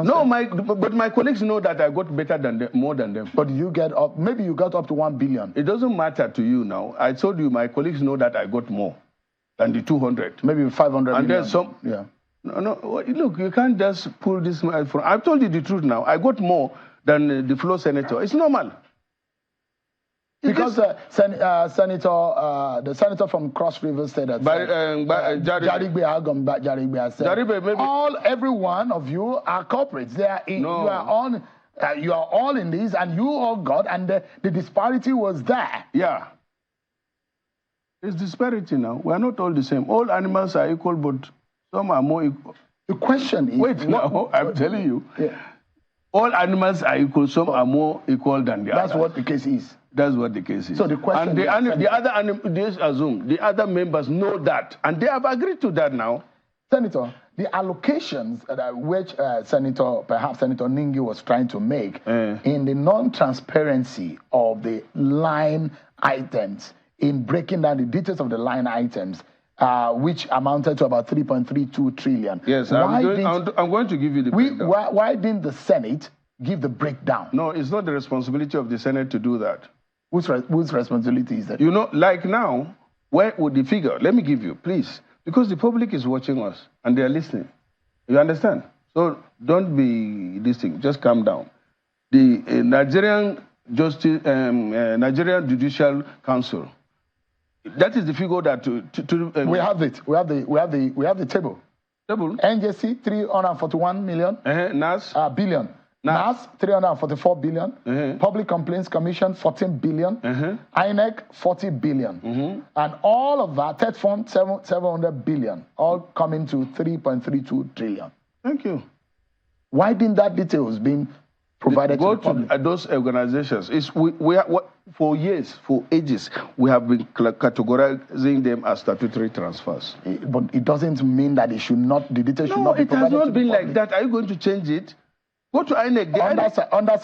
No, but my colleagues know that I got better than them, more than them. But you get up, maybe you got up to 1 billion. It doesn't matter to you now. I told you my colleagues know that I got more than the 200. Maybe 500 and million. There's some, yeah. No, look, you can't just pull this from. I've told you the truth now. I got more than the floor senator. It's normal. Because the senator from Cross River said that every one of you are corporates. You are all in this, and you all got, and the disparity was there. Yeah. It's disparity now. We are not all the same. All animals are equal, but some are more equal. The question is... Wait, now, I'm telling you. Yeah. All animals are equal. Some are more equal than the others. That's what the case is. That's what the case is. So the question and the other animals, assume, the other members know that, and they have agreed to that now. Senator, the allocations which perhaps Senator Ningi was trying to make in the non-transparency of the line items, in breaking down the details of the line items, which amounted to about 3.32 trillion. Yes, I'm going to give you the breakdown. Why didn't the Senate give the breakdown? No, it's not the responsibility of the Senate to do that. Whose responsibility is that? You know, like now, where would the figure? Let me give you, please. Because the public is watching us and they are listening. You understand? So don't be this thing. Just calm down. The Nigerian Judicial Council. That is the figure that we have it. We have the table. Table. NJC 341 million. NAS billion. NAS 344 billion. Public Complaints Commission 14 billion. INEC 40 billion. And all of that, TED Fund 700 billion, all coming to 3.32 trillion. Thank you. Why didn't that details being provided to the public? Go to those organizations. For years, for ages, we have been categorizing them as statutory transfers. But it doesn't mean that the details should not be provided to the public. No, it has not been like that. Are you going to change it? Go to INEC. Under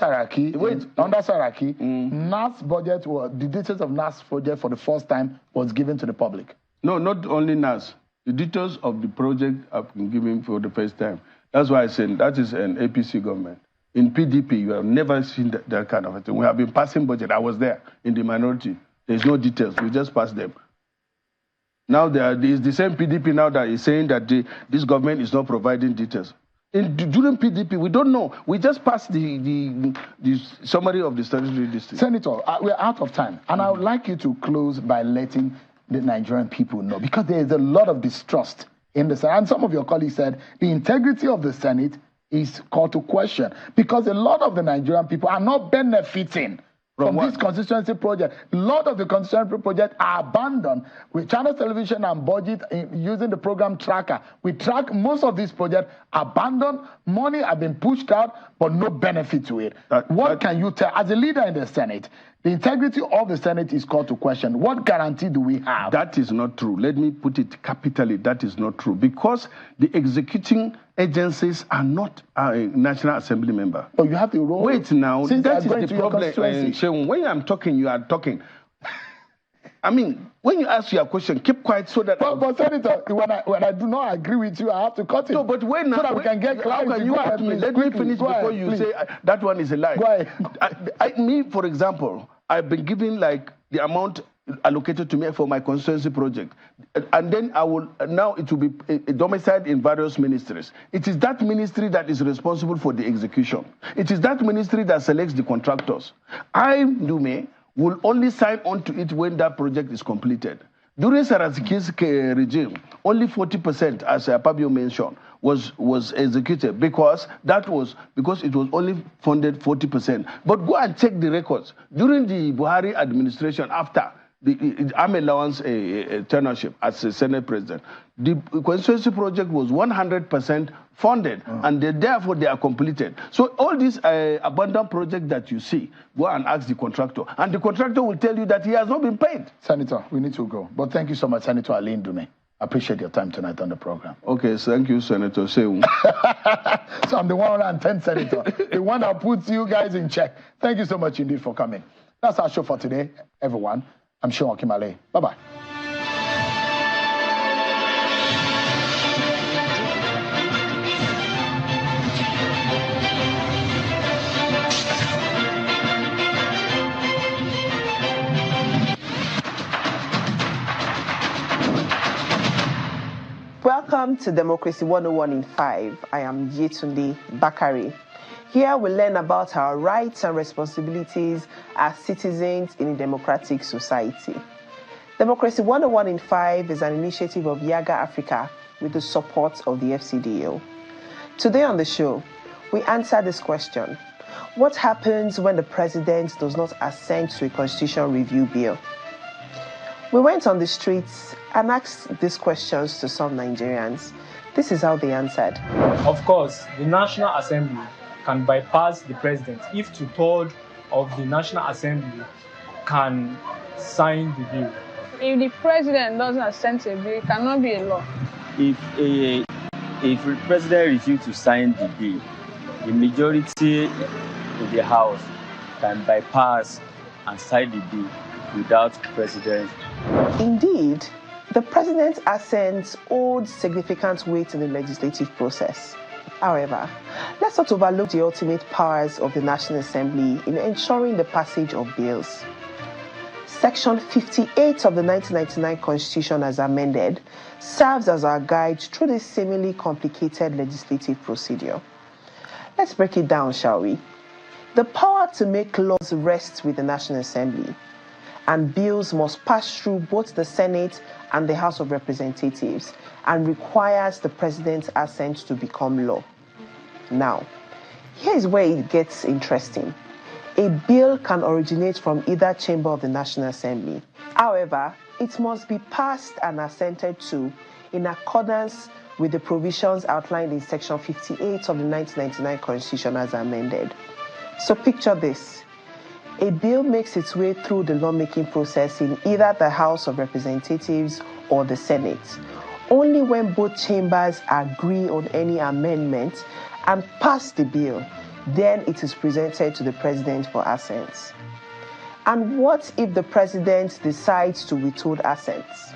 Saraki, NAS budget, the details of NAS project for the first time was given to the public. No, not only NAS. The details of the project have been given for the first time. That's why I said that is an APC government. In PDP, you have never seen that kind of a thing. We have been passing budget. I was there in the minority. There's no details. We just passed them. Now it's the same PDP now that is saying that this government is not providing details. During PDP, we don't know. We just passed the summary of the statutory district. Senator, we're out of time. And I would like you to close by letting the Nigerian people know, because there is a lot of distrust in the Senate. And some of your colleagues said the integrity of the Senate is called to question, because a lot of the Nigerian people are not benefiting from this constituency project. A lot of the constituency project are abandoned. With Channel Television and budget using the program tracker, we track most of these projects abandoned. Money have been pushed out, but no benefit to it. What can you tell, as a leader in the Senate, the integrity of the Senate is called to question. What guarantee do we have? That is not true. Let me put it capitally. That is not true. Because the executing agencies are not a National Assembly member. Oh, you have the role. Wait now. That is the problem. When I'm talking, you are talking. I mean, when you ask your question, keep quiet so that... But Senator, when I do not agree with you, I have to cut it. No, but when... So that we can get clarity. How can you ask me? Let me finish before you say that one is a lie. Go ahead. Me, for example, I've been given like the amount allocated to me for my constituency project. And then now it will be domiciled in various ministries. It is that ministry that is responsible for the execution. It is that ministry that selects the contractors. Ndume will only sign on to it when that project is completed. During Saraziki's regime, only 40%, as Pabio mentioned, was executed because it was only funded 40%. But go and check the records. During the Buhari administration, after the arm allowance tenureship as a Senate president, the Constituency project was 100% funded, and therefore they are completed. So all these abandoned projects that you see, go and ask the contractor, and the contractor will tell you that he has not been paid. Senator, we need to go. But thank you so much, Senator Ali Ndume. I appreciate your time tonight on the program. Okay, thank you, Senator Seun. So I'm the 110th senator, the one that puts you guys in check. Thank you so much indeed for coming. That's our show for today, everyone. I'm Sean Okimale. Bye-bye. Welcome to Democracy 101 in 5. I am Yetunde Bakari. Here we learn about our rights and responsibilities as citizens in a democratic society. Democracy 101 in 5 is an initiative of Yaga Africa with the support of the FCDO. Today on the show, we answer this question: what happens when the president does not assent to a constitutional review bill? We went on the streets and asked these questions to some Nigerians. This is how they answered. Of course, the National Assembly can bypass the president if 2/3 of the National Assembly can sign the bill. If the president doesn't assent to a bill, it cannot be a law. If the president refuses to sign the bill, the majority in the House can bypass and sign the bill without the president. Indeed, the president's assent holds significant weight in the legislative process. However, let's not overlook the ultimate powers of the National Assembly in ensuring the passage of bills. Section 58 of the 1999 Constitution, as amended, serves as our guide through this seemingly complicated legislative procedure. Let's break it down, shall we? The power to make laws rests with the National Assembly, and bills must pass through both the Senate and the House of Representatives and requires the president's assent to become law. Now, here's where it gets interesting. A bill can originate from either chamber of the National Assembly. However, it must be passed and assented to in accordance with the provisions outlined in Section 58 of the 1999 Constitution as amended. So picture this. A bill makes its way through the lawmaking process in either the House of Representatives or the Senate. Only when both chambers agree on any amendment and pass the bill, then it is presented to the president for assent. And what if the president decides to withhold assents?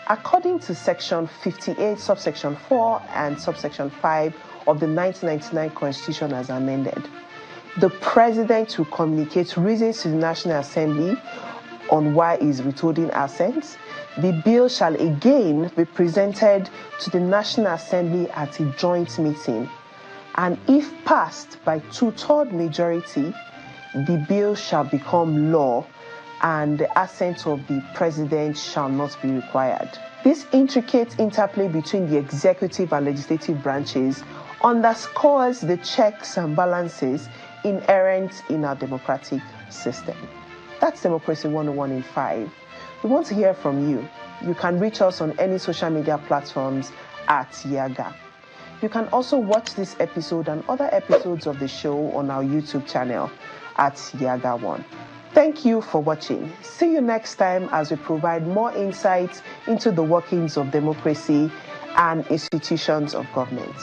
According to Section 58, subsection 4 and subsection 5 of the 1999 Constitution as amended, the president will communicate reasons to the National Assembly on why he is withholding assents. The bill shall again be presented to the National Assembly at a joint meeting, and if passed by 2/3 majority, the bill shall become law and the assent of the president shall not be required. This intricate interplay between the executive and legislative branches underscores the checks and balances inherent in our democratic system. That's Democracy 101 in 5. We want to hear from you. You can reach us on any social media platforms at Yaga. You can also watch this episode and other episodes of the show on our YouTube channel at Yaga1. Thank you for watching. See you next time as we provide more insights into the workings of democracy and institutions of government.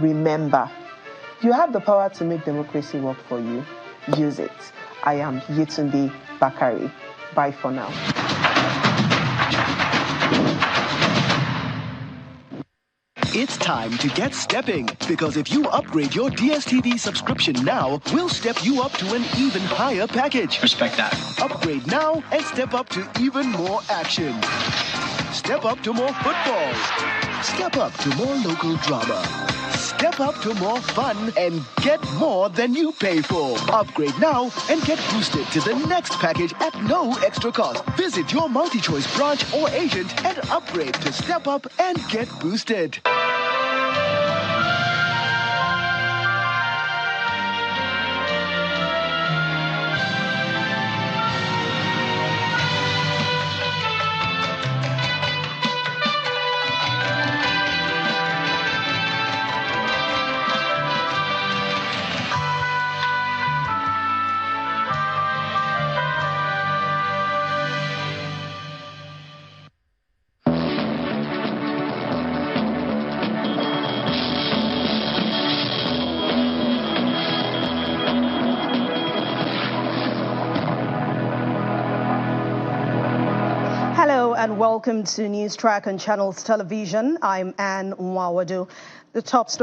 Remember, you have the power to make democracy work for you. Use it. I am Yetunde Bakari. Bye for now. It's time to get stepping, because if you upgrade your DSTV subscription now, we'll step you up to an even higher package. Respect that. Upgrade now and step up to even more action. step up to more football. Step up to more local drama. Step up to more fun and get more than you pay for. Upgrade now and get boosted to the next package at no extra cost. Visit your multi-choice branch or agent and upgrade to step up and get boosted. And welcome to News Track on Channels Television. I'm Anne Nwawadu. The top story